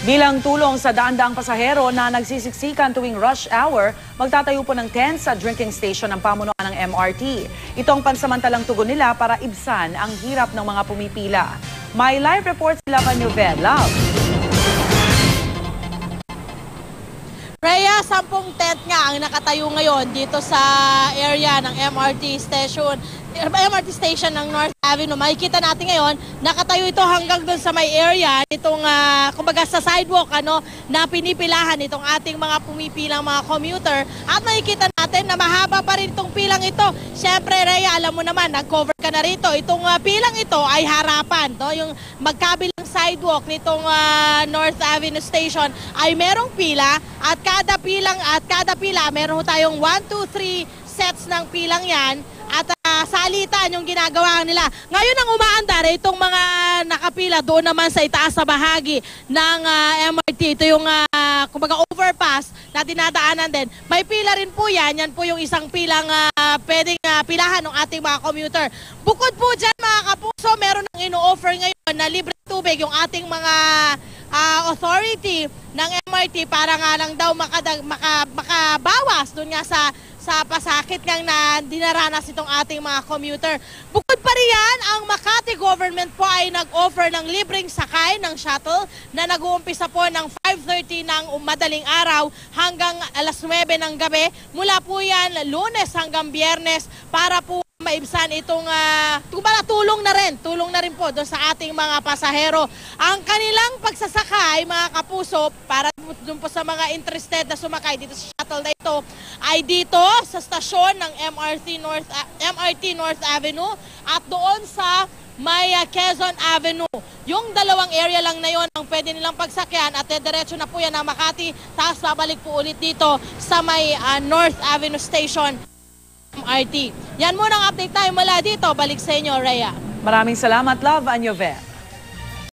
Bilang tulong sa daan-daang pasahero na nagsisiksikan tuwing rush hour, magtatayo po ng tent sa drinking station ng pamunuan ng MRT. Ito ang pansamantalang tugon nila para ibsan ang hirap ng mga pumipila. May live report sila pa Novel. Love. Rhea, 10 tent nga ang nakatayo ngayon dito sa area ng MRT station ng North Avenue. Makikita natin ngayon, nakatayo ito hanggang doon sa may area, itong kumbaga sa sidewalk na pinipilahan itong ating mga pumipilang mga commuter. At makikita natin na mahaba pa rin itong pilang ito. Siyempre, Rhea, alam mo naman, nag-cover ka na rito. Itong pilang ito ay harapan. Yung magkabilang sidewalk nitong North Avenue Station ay merong pila at kada pila meron tayong 1, 2, 3 sets ng pilang yan. At salitan yung ginagawa nila. Ngayon ang umaandar, itong mga nakapila doon naman sa itaas na bahagi ng MRT. Ito yung kumbaga overpass na dinadaanan din. May pila rin po yan. Yan po yung isang pilang pwedeng pilahan ng ating mga commuter. Bukod po dyan mga kapuso, meron ng ino-offer ngayon na libre tubig yung ating mga authority ng MRT para nga lang daw makabawas doon nga sa pasakit ngang na dinaranas itong ating mga commuter. Bukod pa riyan, ang Makati government po ay nag-offer ng libreng sakay ng shuttle na nag-uumpisa po ng 5:30 ng madaling araw hanggang alas 9 ng gabi. Mula po yan Lunes hanggang Biyernes para po maibsan itong tulong na rin po doon sa ating mga pasahero. Ang kanilang pagsasakay, mga kapuso, para doon po sa mga interested na sumakay dito sa shuttle na ito, ay dito sa stasyon ng MRT North Avenue at doon sa may Quezon Avenue. Yung dalawang area lang na yon ang pwede nilang pagsakyan at diretso na po yan ng Makati, tapos babalik po ulit dito sa may North Avenue Station MRT. Yan muna ang update tayo mula dito. Balik sa inyo, Rhea. Maraming salamat, Love and Novel.